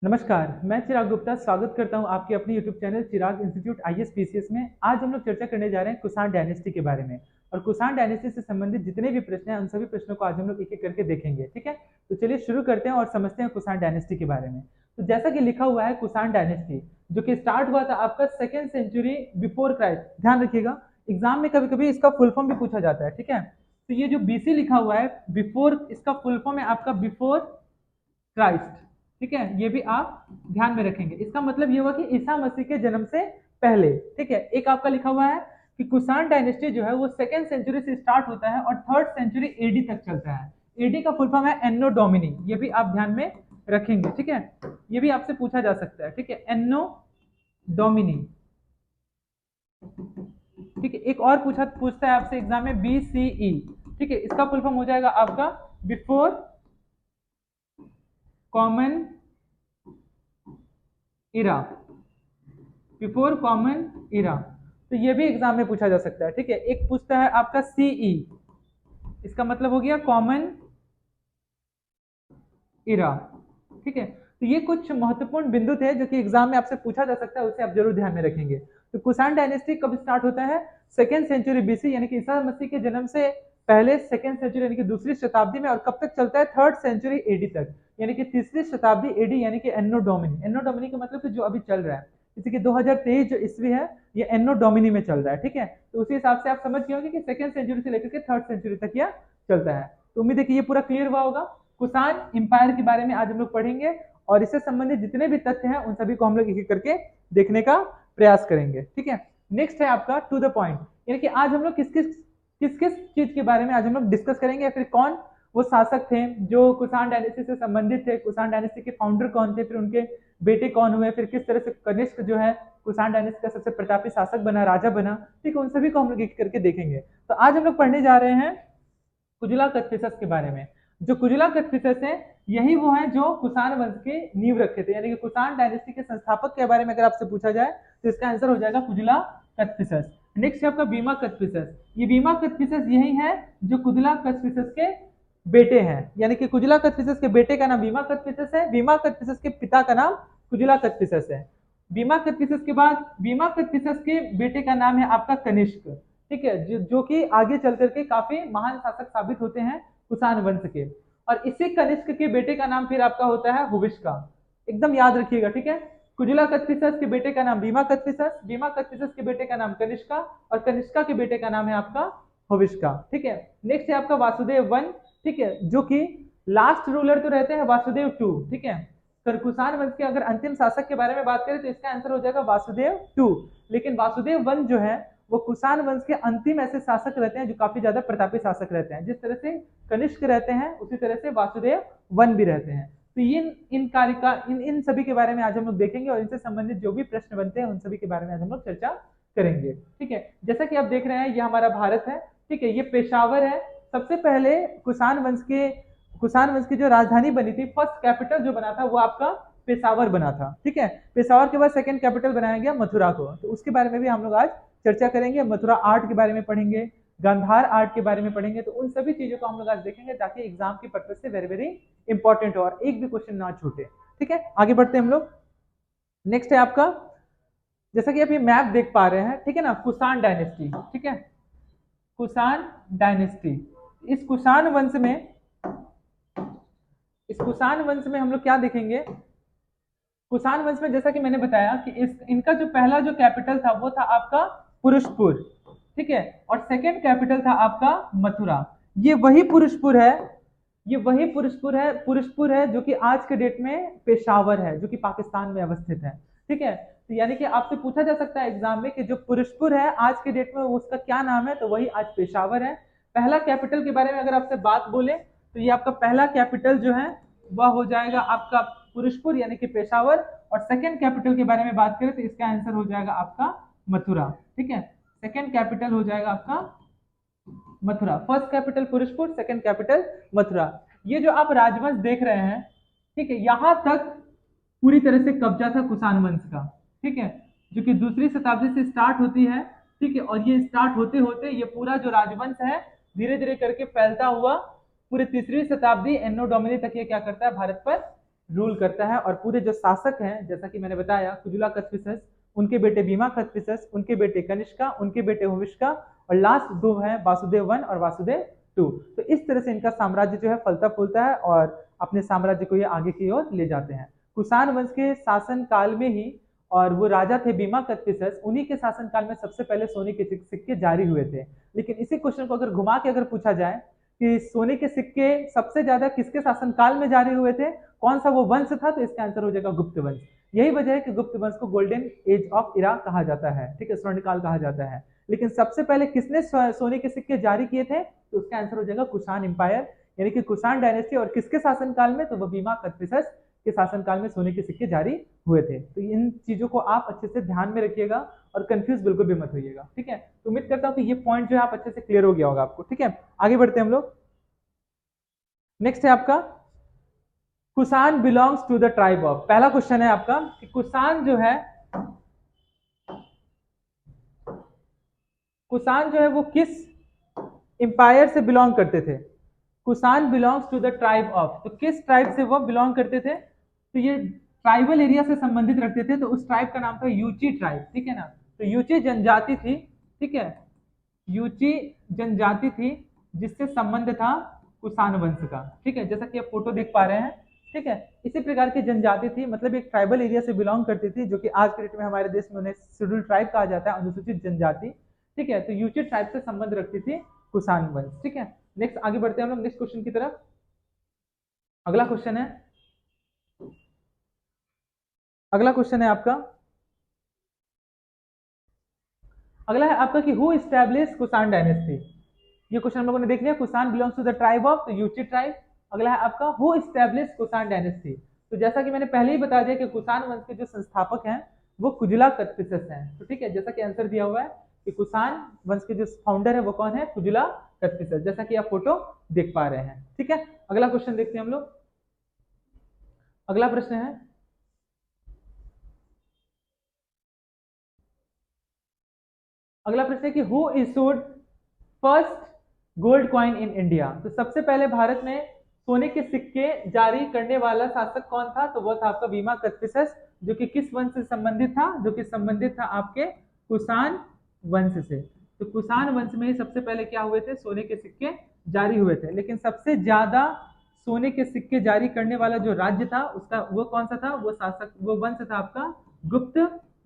नमस्कार, मैं चिराग गुप्ता स्वागत करता हूं आपके अपने YouTube चैनल चिराग इंस्टीट्यूट आईएएस पीसीएस में। आज हम लोग चर्चा करने जा रहे हैं कुषाण डायनेस्टी के बारे में और कुषाण डायनेस्टी से संबंधित जितने भी प्रश्न हैं उन सभी प्रश्नों को आज हम लोग एक-एक करके देखेंगे, ठीक है? तो चलिए शुरू करते हैं और समझते हैं कुषाण डायनेस्टी के बारे में। तो जैसा कि लिखा हुआ है कुषाण डायनेस्टी जो कि स्टार्ट हुआ था आपका 2nd सेंचुरी बिफोर क्राइस्ट। ध्यान रखिएगा, एग्जाम में कभी-कभी इसका फुल फॉर्म भी पूछा जाता है, ठीक है? तो ये जो बीसी लिखा हुआ है बिफोर, इसका फुल फॉर्म है आपका बिफोर क्राइस्ट, ठीक है? ये भी आप ध्यान में रखेंगे। इसका मतलब ये हुआ कि ईसा मसीह के जन्म से पहले, ठीक है? एक आपका लिखा हुआ है कि कुषाण डायनेस्टी जो है वो 2nd सेंचुरी से स्टार्ट होता है और 3rd सेंचुरी एडी तक चलता है। एडी का फुल फॉर्म है एन्नो डोमिनी, ये भी आप ध्यान में रखेंगे, ठीक है? ये भी आपसे पूछा जा सकता है, ठीक है? एन्नो डोमिनी, ठीक है? एक और पूछता है आपसे एग्जाम में बीसीई, ठीक है? इसका फुल फॉर्म हो जाएगा आपका बिफोर कॉमन इरा, बिफोर कॉमन इरा। तो ये भी एग्जाम में पूछा जा सकता है, ठीक है? एक पूछता है आपका सीई, इसका मतलब हो गया कॉमन इरा, ठीक है? तो ये कुछ महत्वपूर्ण बिंदु थे जो कि एग्जाम में आपसे पूछा जा सकता है, उसे आप जरूर ध्यान में रखेंगे। तो कुषाण डायनेस्टी कब स्टार्ट होता है? 2nd सेंचुरी बीसी यानी कि ईसा मसीह के जन्म से पहले 2nd सेंचुरी यानी कि दूसरी शताब्दी में, और कब तक चलता है? 3rd सेंचुरी एडी तक यानी कि तीसरी शताब्दी एडी यानी कि एन्नो डोमिनी। एन्नो डोमिनी का मतलब कि जो अभी चल रहा है, जैसे कि 2023 जो ईस्वी है ये एन्नो डोमिनी में चल रहा है, ठीक है? तो उसी हिसाब से आप समझ गए होंगे कि 2nd सेंचुरी से लेकर के 3rd सेंचुरी तक यह चलता है। तो उम्मीद है कि ये पूरा क्लियर हुआ होगा। कुषाण एम्पायर के बारे में आज हम लोग पढ़ेंगे और इससे संबंधित जितने भी तथ्य हैं उन सभी को हम लोग एक एक करके देखने का प्रयास करेंगे, ठीक है? नेक्स्ट है आपका टू द पॉइंट, यानी कि आज हम लोग किस किस चीज के बारे में आज हम लोग डिस्कस करेंगे, या फिर कौन वो शासक थे जो कुषाण डायनेस्टी से संबंधित थे, कुषाण डायनेस्टी के फाउंडर कौन थे, फिर उनके बेटे कौन हुए, फिर किस तरह से कनिष्क जो है कुषाण डायनेस्टी का सबसे प्रतापी शासक बना, राजा बना, ठीक है? उन सभी को हम लोग एक करके देखेंगे। तो आज हम लोग पढ़ने जा रहे हैं कुजला कथफिसस के बारे में। जो कुजला कथफिसस है यही वो है जो कुषाण वंश के नींव रखे थे, यानी कि कुषाण डायनेस्टी के संस्थापक के बारे में अगर आपसे पूछा जाए तो इसका आंसर हो जाएगा कुजला कथफिसस। नेक्स्ट है आपका बीमा कथफिसस। ये बीमा कथफिसस यही है जो कुजला कथफिसस के बेटे हैं, यानी कि कुजला कथफिसस के बेटे का नाम बीमा कथफिसस है, बीमा कथफिसस के पिता का नाम कुजला कथफिसस है। बीमा कथफिसस के बाद बीमा कथफिसस के बेटे का नाम है आपका कनिष्क, ठीक है? जो कि आगे चल करके काफी महान शासक साबित होते हैं कुषाण वंश के। और इसी कनिष्क के बेटे का नाम फिर आपका होता है हुविष्का, एकदम याद रखिएगा, ठीक है? कुजला कथफिसस के बेटे का नाम बीमा कथफिसस, बीमा कथफिसस के बेटे का नाम कनिष्का, और कनिष्का के बेटे का नाम है आपका हुविष्का, ठीक है? नेक्स्ट है आपका वासुदेव वन, ठीक है? जो कि लास्ट रूलर तो रहते हैं वासुदेव टू, ठीक है? कुषाण वंश के अगर अंतिम शासक के बारे में बात करें तो इसका आंसर हो जाएगा वासुदेव टू। लेकिन वासुदेव वन जो है वो कुषाण वंश के अंतिम ऐसे शासक रहते हैं जो काफी ज्यादा प्रतापी शासक रहते हैं। जिस तरह से कनिष्क रहते हैं उसी तरह से वासुदेव वन भी रहते हैं। तो इन सभी के बारे में आज हम लोग देखेंगे और इनसे संबंधित जो भी प्रश्न बनते हैं उन सभी के बारे में आज हम लोग चर्चा करेंगे, ठीक है? जैसा कि आप देख रहे हैं ये हमारा भारत है, ठीक है? ये पेशावर है। सबसे पहले कुषाण वंश की जो राजधानी बनी थी, फर्स्ट कैपिटल जो बना था वो आपका पेशावर बना था, ठीक है? पेशावर के बाद 2nd कैपिटल बनाया गया मथुरा को, तो उसके बारे में भी हम लोग आज चर्चा करेंगे। मथुरा आर्ट के बारे में पढ़ेंगे, गांधार आर्ट के बारे में पढ़ेंगे। तो उन सभी चीजों को हम लोग आज देखेंगे ताकि एग्जाम की पर्पज से वेरी वेरी इंपॉर्टेंट हो और एक भी क्वेश्चन ना छूटे, ठीक है? आगे बढ़ते हैं हम लोग। नेक्स्ट है आपका, जैसा कि आप ये मैप देख पा रहे हैं, ठीक है ना? कुषाण डायनेस्टी, ठीक है? कुषाण डायनेस्टी। इस कुषाण वंश में हम लोग क्या देखेंगे? कुषाण वंश में जैसा कि मैंने बताया कि इनका जो पहला जो कैपिटल था वो था आपका पुरुषपुर, ठीक है? और 2nd कैपिटल था आपका मथुरा। ये वही पुरुषपुर है जो कि आज के डेट में पेशावर है, जो कि पाकिस्तान में अवस्थित है, ठीक है? तो यानी कि आपसे पूछा जा सकता है एग्जाम में कि जो पुरुषपुर है आज के डेट में उसका क्या नाम है, तो वही आज पेशावर है। पहला कैपिटल के बारे में अगर आपसे बात बोले तो ये आपका पहला कैपिटल जो है वह हो जाएगा आपका पुरुषपुर यानी कि पेशावर, और 2nd कैपिटल के बारे में बात करें तो इसका आंसर हो जाएगा आपका मथुरा, ठीक है? 2nd कैपिटल हो जाएगा आपका Mathura. First capital Purushpur, 2nd capital Mathura. ये जो आप राजवंश देख रहे हैं, ठीक है, यहां तक पूरी तरह से कब्जा था कुषाण वंश का, ठीक है? जो कि दूसरी शताब्दी से स्टार्ट होती है, ठीक है? और ये स्टार्ट होते होते ये पूरा जो राजवंश है धीरे धीरे करके फैलता हुआ पूरे तीसरी शताब्दी एन्नो डोमिनी तक ये क्या करता है, भारत पर रूल करता है, और पूरे जो शासक हैं जैसा कि मैंने बताया कुजुला कथपिसस, उनके बेटे बीमा कथपिसस, उनके बेटे कनिष्का, उनके बेटे हुविष्का, और लास्ट दो हैं वासुदेव वन और वासुदेव टू। तो इस तरह से इनका साम्राज्य जो है फलता फूलता है और अपने साम्राज्य को ये आगे की ओर ले जाते हैं। कुषाण वंश के शासन काल में ही, और वो राजा थे बीमा कथपिसस, उन्हीं के शासन काल में सबसे पहले सोने के सिक्के जारी हुए थे। लेकिन इसी क्वेश्चन को अगर घुमा के अगर पूछा जाए कि सोने के सिक्के सबसे ज्यादा किसके शासनकाल में जारी हुए थे, कौन सा वो वंश था, तो इसका आंसर हो जाएगा गुप्त वंश। यही वजह है कि गुप्त वंश को गोल्डन एज ऑफ इरा कहा जाता है, ठीक है, स्वर्णकाल कहा जाता है। लेकिन सबसे पहले किसने सोने के सिक्के जारी किए थे, तो उसका आंसर हो जाएगा कुषाण इंपायर, यानी कि कुषाण डायनेस्टी। और किसके शासनकाल में, तो वो बीमा कथपिसस के शासनकाल में सोने के सिक्के जारी हुए थे। तो इन चीजों को आप अच्छे से ध्यान में रखिएगा और कंफ्यूज बिल्कुल भी मत होइएगा, ठीक है। तो उम्मीद करता हूं कि ये पॉइंट जो है आप अच्छे से क्लियर हो गया होगा आपको, ठीक है। आगे बढ़ते हैं हम लोग। नेक्स्ट है आपका Kushan belongs to the tribe of. पहला क्वेश्चन है आपका कि कुषाण जो है, कुषाण जो है वो किस इंपायर से बिलोंग करते थे। Kushan belongs to the tribe of, तो किस ट्राइब से वो बिलोंग करते थे, तो ये ट्राइबल एरिया से संबंधित रखते थे। तो उस ट्राइब का नाम था यूची ट्राइब, ठीक है ना। तो यूची जनजाति थी, ठीक है, यूची जनजाति थी जिससे संबंध था कुषाण वंश का, ठीक है, जैसा कि आप फोटो देख पा रहे हैं, ठीक है। इसी प्रकार की जनजाति थी, मतलब एक ट्राइबल एरिया से बिलोंग करती थी, जो कि आज के डेट में हमारे देश में उन्हें शेड्यूल ट्राइब कहा जाता है, अनुसूचित जनजाति, ठीक है। तो यूची ट्राइब से संबंध रखती थी कुषाण वंश, ठीक है। नेक्स्ट आगे बढ़ते हैं हम लोग नेक्स्ट क्वेश्चन की तरफ। अगला क्वेश्चन है, अगला क्वेश्चन है आपका, अगला है आपका कि हु एस्टैब्लिश कुषाण डायनेस्टी। ये क्वेश्चन हम लोगों ने देख लिया, Kushan belongs to the tribe of, तो यूची ट्राइब। अगला है आपका हु एस्टैब्लिश कुषाण डायनेस्टी। तो जैसा कि मैंने पहले ही बता दिया कि कुषाण वंश के जो संस्थापक हैं वो कुजुला कथपिसस हैं, तो ठीक है, जैसा कि आंसर दिया हुआ है कि कुषाण वंश के जो फाउंडर है वो कौन है, कुजुला कथपिसस, जैसा कि आप फोटो देख पा रहे हैं, ठीक है। अगला क्वेश्चन देखते हैं हम लोग। अगला प्रश्न है, अगला प्रश्न है कि who issued first gold coin in India. तो सबसे पहले भारत में सोने के सिक्के जारी करने वाला शासक कौन था, तो वो था आपका बीमा कथपिसस, जो कि किस वंश से संबंधित था, जो कि संबंधित था आपके कुषाण वंश से। तो कुषाण वंश में ही सबसे पहले क्या हुए थे, सोने के सिक्के जारी हुए थे। लेकिन सबसे ज्यादा सोने के सिक्के जारी करने वाला जो राज्य था उसका वो कौन सा था, वो शासक, वो वंश था आपका गुप्त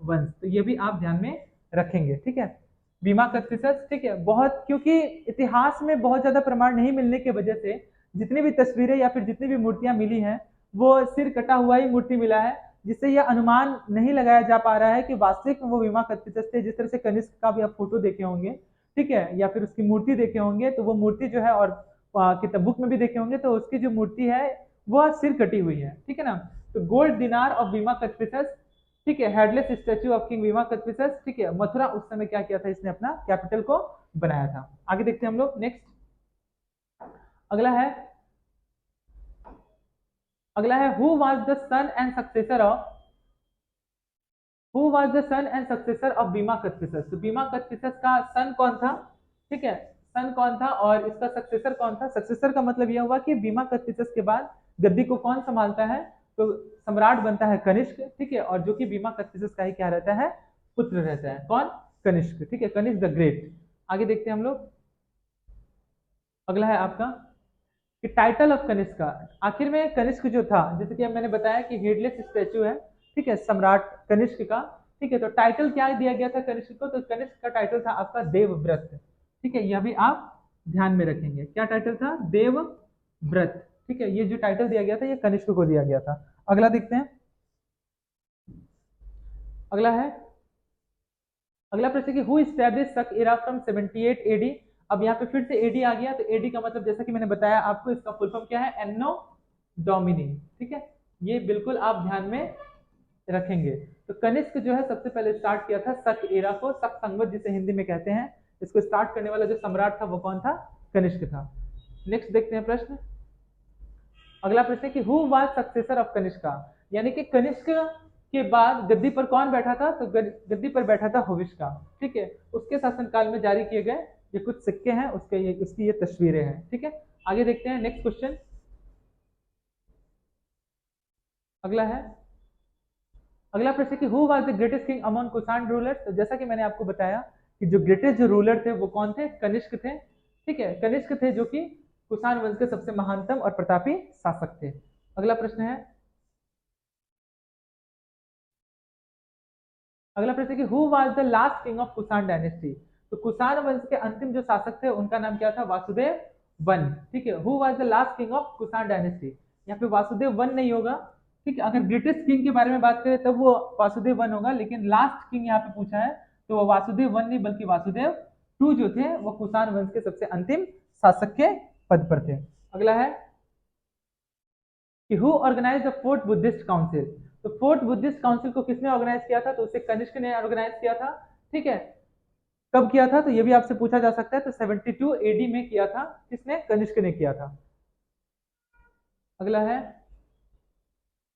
वंश। तो ये भी आप ध्यान में रखेंगे, ठीक है। बीमा कथपिसस, ठीक है, बहुत, क्योंकि इतिहास में बहुत ज्यादा प्रमाण नहीं मिलने की वजह से जितनी भी तस्वीरें या फिर जितनी भी मूर्तियां मिली हैं वो सिर कटा हुआ ही मूर्ति मिला है, जिससे यह अनुमान नहीं लगाया जा पा रहा है कि वास्तविक में वो बीमा कथपिसस थे। जिस तरह से कनिष्क का भी आप फोटो देखे होंगे, ठीक है, या फिर उसकी मूर्ति देखे होंगे, तो वो मूर्ति जो है, और किताब बुक में भी देखे होंगे, तो उसकी जो मूर्ति है वह सिर कटी हुई है, ठीक है ना। तो गोल्ड दिनार ऑफ बीमा कथपिसस, ठीक है, हेडलेस स्टैच्यू ऑफ किंग बीमा कथपिसस, ठीक है, मथुरा उस समय क्या किया था, इसने अपना कैपिटल को बनाया था। आगे देखते हैं हम लोग नेक्स्ट। अगला है, अगला है who was the son and successor of, who was the son and successor of Vima Kadphises. तो बीमा कथपिसस का सन कौन था, ठीक है, सन कौन था, और इसका सक्सेसर कौन था। सक्सेसर का मतलब यह हुआ कि बीमा कथपिसस के बाद गद्दी को कौन संभालता है, तो सम्राट बनता है कनिष्क, ठीक है, और जो कि बीमा कथपिसस का ही क्या रहता है, पुत्र रहता है, कौन, कनिष्क, ठीक है, कनिष्क द ग्रेट। आगे देखते हैं हम लोग। अगला है आपका कि टाइटल ऑफ कनिष्क का, आखिर में कनिष्क जो था, जैसे कि अब मैंने बताया कि हेडलेस स्टैचू है, ठीक है, सम्राट कनिष्क का, ठीक है, तो टाइटल क्या दिया गया था कनिष्क को, तो कनिष्क का टाइटल था आपका देवव्रत, ठीक है, यह भी आप ध्यान में रखेंगे, क्या टाइटल था, देवव्रत, ठीक है, ये जो टाइटल दिया गया था ये कनिष्क को दिया गया था। अगला देखते हैं, अगला है, अगला प्रश्न कि हु एस्टैब्लिश शक एरा फ्रॉम 78 एडी। अब यहाँ पे फिर से एडी आ गया, तो एडी का मतलब जैसा कि मैंने बताया आपको, इसका फुल फॉर्म क्या है, एनो डोमिनी, ठीक है, ये बिल्कुल आप ध्यान में रखेंगे। तो कनिष्क जो है सबसे पहले स्टार्ट किया था शक एरा को, शक संवत जिसे हिंदी में कहते हैं, इसको स्टार्ट करने वाला जो सम्राट था वो कौन था, कनिष्क था। नेक्स्ट देखते हैं प्रश्न। अगला प्रश्न है कि who was successor of Kanishka, यानी कि कनिष्क के बाद गद्दी पर कौन बैठा था, तो गद्दी पर बैठा था हुविष्का, ठीक है, उसके शासनकाल में जारी किए गए ये कुछ सिक्के हैं, उसके ये उसकी ये तस्वीरें हैं, ठीक है। आगे देखते हैं नेक्स्ट क्वेश्चन। अगला है, अगला प्रश्न कि who was the greatest king among Kushan rulers. तो जैसा कि मैंने आपको बताया कि जो ग्रेटेस्ट जो रूलर थे वो कौन थे, कनिष्क थे। ठीक है, कनिष्क थे जो कि कुषाण वंश के सबसे महानतम और प्रतापी शासक थे। अगला प्रश्न है, अगला प्रश्न कि who was the last king of Kushan dynasty. तो कुषाण वंश के अंतिम जो शासक थे उनका नाम क्या था, वासुदेव वन। ठीक है, who was the last king of Kushan dynasty. यहाँ पे वासुदेव वन नहीं होगा। ठीक है, अगर ग्रेटेस्ट किंग के बारे में बात करें तब वो वासुदेव वन होगा, लेकिन लास्ट किंग यहाँ पे पूछा है तो वो वासुदेव वन नहीं बल्कि वासुदेव टू जो थे वो कुषाण वंश के सबसे अंतिम शासक के पद पर थे। अगला है कि who organise the fourth Buddhist council. तो फोर्थ बुद्धिस्ट काउंसिल को किसने ऑर्गेनाइज किया था, तो उसे कनिष्क ने ऑर्गेनाइज किया था। ठीक है, कब किया था, तो ये भी आपसे पूछा जा सकता है। तो 72 एडी में किया था, किसने, कनिष्क ने किया था। अगला है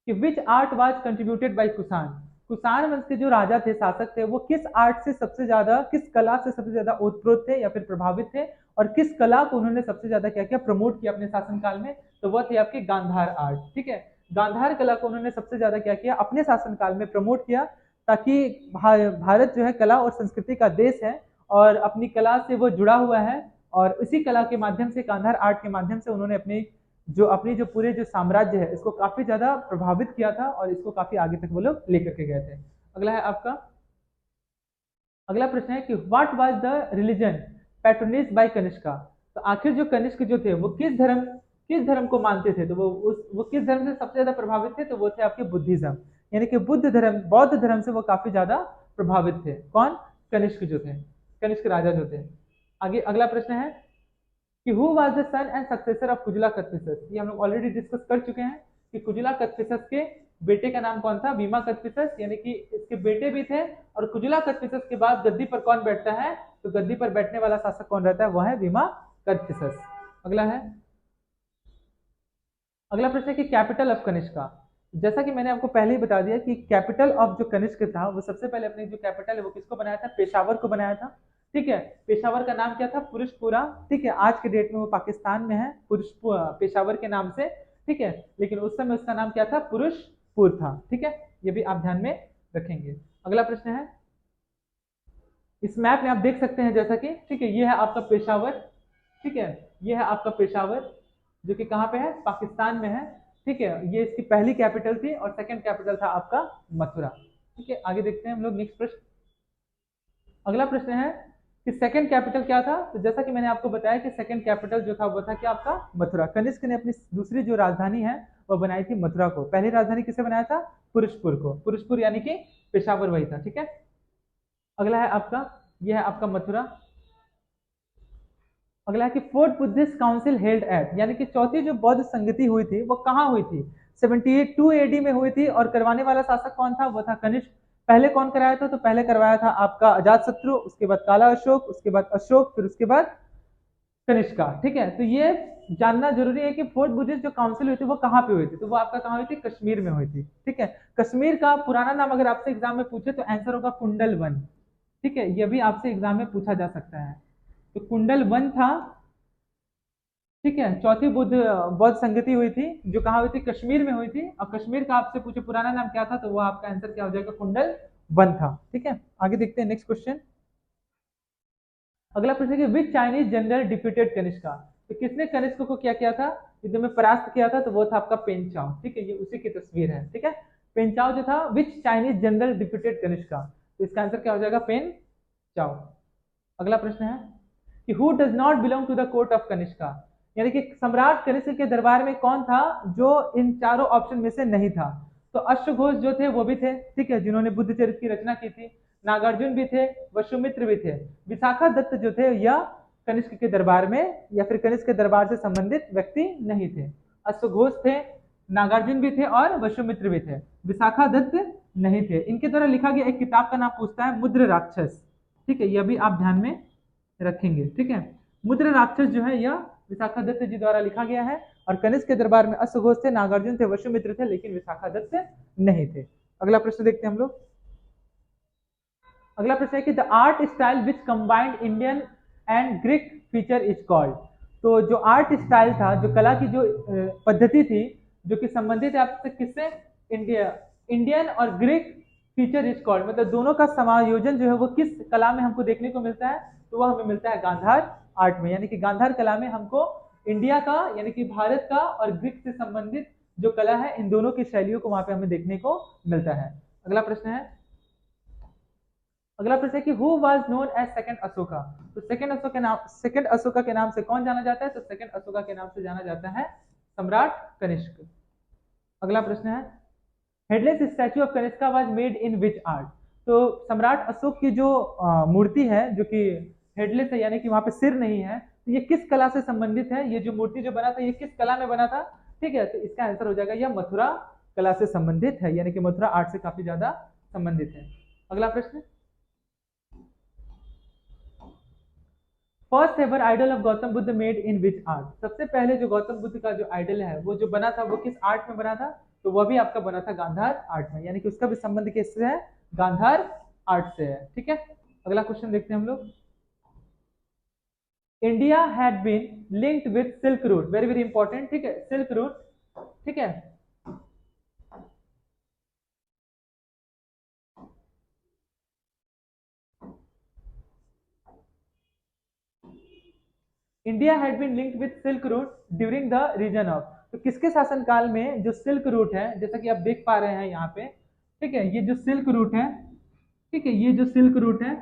कि विच art was contributed bye Kushan. Kushan वंश के जो राजा थे, शासक थे, वो किस आर्ट से सबसे ज्यादा, किस कला से सबसे ज्यादा ओतप्रोत थे या फिर प्रभावित थे, और किस कला को उन्होंने सबसे ज्यादा क्या किया, प्रमोट किया अपने शासनकाल में। तो वह थे आपके गांधार आर्ट। ठीक है, गांधार कला को उन्होंने सबसे ज्यादा क्या किया, अपने शासनकाल में प्रमोट किया, ताकि भारत जो है कला और संस्कृति का देश है और अपनी कला से वो जुड़ा हुआ है, और इसी कला के माध्यम से, गांधार आर्ट के माध्यम से उन्होंने अपनी जो पूरे जो साम्राज्य है इसको काफी ज्यादा प्रभावित किया था और इसको काफी आगे तक वो लोग लेकर के गए थे। अगला है आपका, अगला प्रश्न है कि what was the religion patronised by Kanishka. तो आखिर जो कनिष्क जो थे वो किस धर्म को मानते थे, तो वो किस धर्म से सबसे ज्यादा प्रभावित थे, तो वो थे आपके बुद्धिज्म, यानी कि बौद्ध धर्म से वो काफी ज्यादा प्रभावित थे। कौन, कनिष्क जो थे, कनिष्क राजा जो थे। आगे अगला प्रश्न है कि who was the son and successor of Kujula Kadphises. ये हम लोग ऑलरेडी डिस्कस कर चुके हैं कि कुजला कदफिसस के बेटे का नाम कौन था, बीमा कदफिसस, यानी कि इसके बेटे भी थे। और कुजला कदफिसस के बाद गद्दी पर कौन बैठता है, तो गद्दी पर बैठने वाला शासक कौन रहता है, वह है बीमा कदफिसस। अगला है, अगला प्रश्न है कि कैपिटल ऑफ कनिष्का। जैसा कि मैंने आपको पहले ही बता दिया कि कैपिटल ऑफ जो कनिष्क था वो सबसे पहले अपने जो कैपिटल है वो किसको बनाया था, पेशावर को बनाया था। ठीक है, पेशावर का नाम क्या था, पुरुषपुरा। ठीक है, आज के डेट में वो पाकिस्तान में है, पेशावर के नाम से। ठीक है, लेकिन उस समय उसका नाम क्या था, पुरुषपुर था। ठीक है, ये भी आप ध्यान में रखेंगे। अगला प्रश्न है, इस मैप में आप देख सकते हैं जैसा कि, ठीक है, ये है आपका पेशावर। ठीक है, ये है आपका पेशावर जो कि कहाँ पे है, पाकिस्तान में है। ठीक है, ये इसकी पहली कैपिटल थी और सेकंड कैपिटल था आपका मथुरा। ठीक है, आगे देखते हैं हम लोग नेक्स्ट प्रश्न। अगला प्रश्न है कि सेकंड कैपिटल क्या था। तो जैसा कि मैंने आपको बताया कि सेकंड कैपिटल जो था वो था क्या, आपका मथुरा। कनिष्क ने अपनी दूसरी जो राजधानी है वो बनाई थी मथुरा को। पहली राजधानी किसे बनाया था, पुरुषपुर को। पुरुषपुर यानी कि पेशावर वही था। ठीक है, अगला है आपका, यह है आपका मथुरा। अगला है कि fourth Buddhist council held at, यानी कि चौथी जो बौद्ध संगति हुई थी वो कहाँ हुई थी, 72 एडी में हुई थी। और करवाने वाला शासक कौन था, वो था कनिष्क। पहले कौन कराया था, तो पहले करवाया था आपका अजातशत्रु, उसके बाद काला अशोक, उसके बाद अशोक, फिर उसके बाद कनिष्का। ठीक है, तो ये जानना जरूरी है कि फोर्थ बुद्धिस्ट जो काउंसिल हुई थी वो कहाँ पे हुई थी, तो वो आपका कहाँ हुई थी, कश्मीर में हुई थी। ठीक है, कश्मीर का पुराना नाम अगर आपसे एग्जाम में पूछे तो आंसर होगा कुंडल वन। ठीक है, ये भी आपसे एग्जाम में पूछा जा सकता है। तो कुंडल वन था। ठीक है, चौथी बौद्ध संगति हुई थी जो कहाँ हुई थी, कश्मीर में हुई थी। और कश्मीर का आपसे पूछे पुराना नाम क्या था, तो वो आपका आंसर क्या हो जाएगा, कुंडल वन था। ठीक है, आगे देखते हैं नेक्स्ट क्वेश्चन। अगला प्रश्न है कि विच चाइनीज जनरल डिफीटेड कनिष्का। तो किसने कनिष्क को क्या किया था, युद्ध में परास्त किया था, तो वो था आपका पेंचाओ। ठीक है, ये उसी की तस्वीर है। ठीक है, पेंचाओ जो था, विच चाइनीज जनरल डिफीटेड कनिष्का, तो इसका आंसर क्या हो जाएगा, पेन चाओ। अगला प्रश्न है कि who does not belong to the court of Kanishka, यानी कि सम्राट कनिष्क के दरबार में कौन था जो इन चारों ऑप्शन में से नहीं था। तो अश्वघोष जो थे वो भी थे। ठीक है, जिन्होंने बुद्ध चरित्र की रचना की थी। नागार्जुन भी थे, वसुमित्र भी थे। विशाखा दत्त जो थे यह कनिष्क के दरबार में या फिर कनिष्क के दरबार से संबंधित व्यक्ति नहीं थे। अश्वघोष थे, नागार्जुन भी थे और वसुमित्र भी थे। विशाखा दत्त नहीं थे। इनके द्वारा लिखा गया एक किताब का नाम पूछता है मुद्र राक्षस। ठीक है, यह भी आप ध्यान में रखेंगे। ठीक है, मुद्र राक्षस जो है यह विशाखा दत्त जी द्वारा लिखा गया है। और कनिष्क के दरबार में अश्वघोष थे, नागार्जुन थे, वसुमित्र थे, लेकिन विशाखा दत्त नहीं थे। अगला प्रश्न देखते हैं हम लोग। अगला प्रश्न है कि the art style which combined Indian and Greek feature is called. तो जो आर्ट स्टाइल था, जो कला की जो पद्धति थी जो कि संबंधित है आपसे किससे, इंडिया इंडियन और ग्रीक फीचर इज कॉल्ड, मतलब दोनों का समायोजन जो है वो किस कला में हमको देखने को मिलता है, तो वह हमें मिलता है गांधार आर्ट में। यानी कि गांधार कला में हमको इंडिया का यानी कि भारत का और ग्रीक से संबंधित जो कला है इन दोनों की शैलियों को वहां पे हमें देखने को मिलता है। अगला प्रश्न है, अगला प्रश्न है कि who was known as second Ashoka. तो सेकंड अशोका के नाम से कौन जाना जाता है, तो सेकंड अशोका के नाम से जाना जाता है सम्राट कनिष्क। अगला प्रश्न है, headless statue of Kanishka was made in which art. तो सम्राट अशोक की जो मूर्ति है जो कि हेडलेस है यानी कि वहां पे सिर नहीं है, तो ये किस कला से संबंधित है, ये जो मूर्ति जो बना था ये किस कला में बना था। ठीक है, तो इसका आंसर हो जाएगा यह मथुरा कला से संबंधित है, यानी कि मथुरा आर्ट से काफी ज्यादा संबंधित है। अगला प्रश्न, first ever idol of Gautam Buddha made in which art. सबसे पहले जो गौतम बुद्ध का जो आइडल है वो जो बना था वो किस आर्ट में बना था, तो वह भी आपका बना था गांधार आर्ट में, यानी कि उसका भी संबंध किससे है, गांधार आर्ट से है। ठीक है, अगला क्वेश्चन देखते हैं हम लोग। India had been linked with silk route, very very important. ठीक है, सिल्क रूट। ठीक है, India had been linked with silk route during the reign of. तो किसके शासनकाल में जो सिल्क रूट है, जैसा कि आप देख पा रहे हैं यहाँ पे, ठीक है, ये जो सिल्क रूट है, ठीक है, ये जो सिल्क रूट है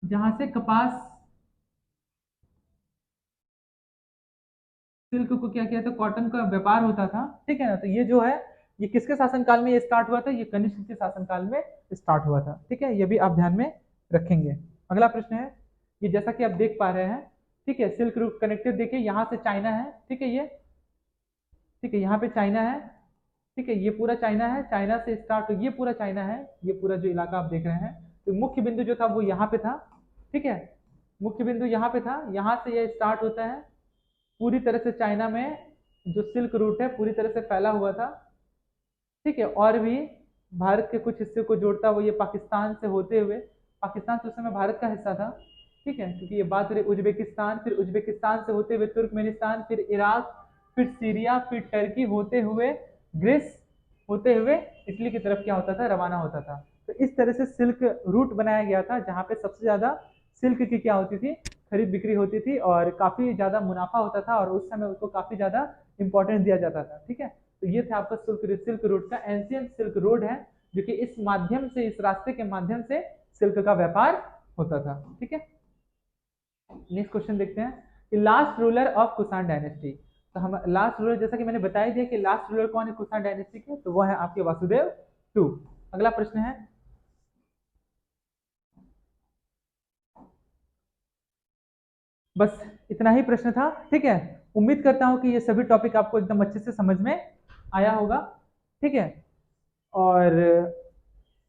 जहां से कपास सिल्क को क्या किया था, कॉटन का व्यापार होता था। ठीक है ना, तो ये जो है ये किसके शासनकाल में ये स्टार्ट हुआ था, ये कनिष्क के शासनकाल में स्टार्ट हुआ था। ठीक है, ये भी आप ध्यान में रखेंगे। अगला प्रश्न है, ये जैसा कि आप देख पा रहे हैं, ठीक है, सिल्क रूट कनेक्टेड, देखिए यहाँ से चाइना है। ठीक है, ये ठीक है, यहाँ पे चाइना है। ठीक है, ये पूरा चाइना है, चाइना से स्टार्ट, ये पूरा चाइना है, ये पूरा जो इलाका आप देख रहे हैं। तो मुख्य बिंदु जो था वो यहाँ पे था। ठीक है, मुख्य बिंदु यहाँ पे था, यहाँ से ये स्टार्ट होता है पूरी तरह से चाइना में जो सिल्क रूट है पूरी तरह से फैला हुआ था। ठीक है, और भी भारत के कुछ हिस्से को जोड़ता हुआ ये पाकिस्तान से होते हुए, पाकिस्तान तो उस समय भारत का हिस्सा था। ठीक है, क्योंकि ये बात रही उज्बेकिस्तान, फिर उज्बेकिस्तान से होते हुए तुर्कमेनिस्तान, फिर इराक, फिर सीरिया, फिर टर्की होते हुए ग्रीस, होते हुए इटली की तरफ क्या होता था, रवाना होता था। तो इस तरह से सिल्क रूट बनाया गया था जहाँ पे सबसे ज्यादा सिल्क की क्या होती थी, खरीद बिक्री होती थी और काफी ज्यादा मुनाफा होता था और उस समय उसको काफी ज्यादा इंपॉर्टेंस दिया जाता था। ठीक है, तो ये था आपका सिल्क रोड का एंशियंट सिल्क रोड है, जो कि इस माध्यम से, इस रास्ते के माध्यम से सिल्क का व्यापार होता था। ठीक है, नेक्स्ट क्वेश्चन देखते हैं कि last ruler of Kushan dynasty. तो हम लास्ट रूलर, जैसा कि मैंने बताया दिया कि लास्ट रूलर कौन है कुषाण डायनेस्टी के, तो वो है आपके वासुदेव टू। अगला प्रश्न है, बस इतना ही प्रश्न था। ठीक है, उम्मीद करता हूं कि ये सभी टॉपिक आपको एकदम अच्छे से समझ में आया होगा। ठीक है, और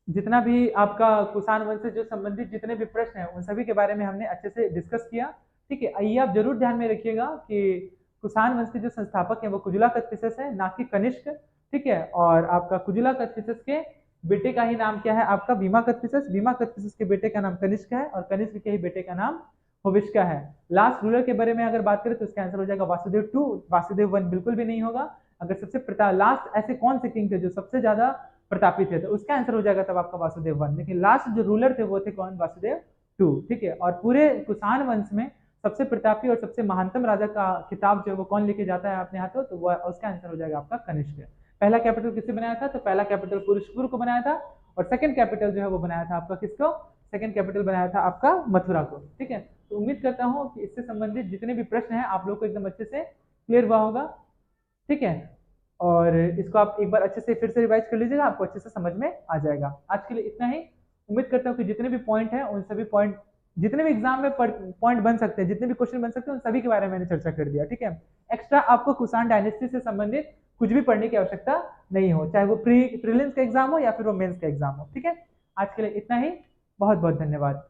जितना भी आपका कुषाण वंश से जो संबंधित जितने भी प्रश्न हैं उन सभी के बारे में हमने अच्छे से डिस्कस किया। ठीक है, ये आप जरूर ध्यान में रखिएगा कि कुषाण वंश के जो संस्थापक हैं वो कुजुला कदफिसस है, ना कि कनिष्क। ठीक है, और आपका कुजुला कदफिसस के बेटे का ही नाम क्या है, आपका भीमा कदफिसस, भीमा कदफिसस के बेटे का नाम कनिष्क है और कनिष्क के ही बेटे का नाम होविष्का है। लास्ट रूलर के बारे में अगर बात करें तो इसका आंसर हो जाएगा वासुदेव टू, वासुदेव वन बिल्कुल भी नहीं होगा। अगर सबसे लास्ट ऐसे कौन से किंग थे जो सबसे ज्यादा प्रतापी थे, तो उसका आंसर हो जाएगा तब आपका वासुदेव वन। लेकिन लास्ट जो रूलर थे वो थे कौन, वासुदेव टू। ठीक है, और पूरे कुषाण वंश में सबसे प्रतापी और सबसे महानतम राजा का खिताब जो है वो कौन लेके जाता है अपने हाथों, तो वो उसका आंसर हो जाएगा आपका कनिष्क। पहला कैपिटल किसने बनाया था, तो पहला कैपिटल पुरुषपुर को बनाया था और सेकंड कैपिटल जो है वो बनाया था आपका किसको, सेकंड कैपिटल बनाया था आपका मथुरा को। ठीक है, तो उम्मीद करता हूं कि इससे संबंधित जितने भी प्रश्न हैं आप लोग को एकदम अच्छे से क्लियर हुआ होगा। ठीक है, और इसको आप एक बार अच्छे से फिर से रिवाइज कर लीजिएगा, आपको अच्छे से समझ में आ जाएगा। आज के लिए इतना ही। उम्मीद करता हूँ कि जितने भी पॉइंट हैं उन सभी पॉइंट, जितने भी एग्जाम में पॉइंट बन सकते हैं, जितने भी क्वेश्चन बन सकते हैं उन सभी के बारे में मैंने चर्चा कर दिया। ठीक है, एक्स्ट्रा आपको कुषाण डायनेस्टी से संबंधित कुछ भी पढ़ने की आवश्यकता नहीं हो, चाहे वो प्रीलिम्स का एग्जाम हो या फिर वो मेंस का एग्जाम हो। ठीक है, आज के लिए इतना ही, बहुत बहुत धन्यवाद।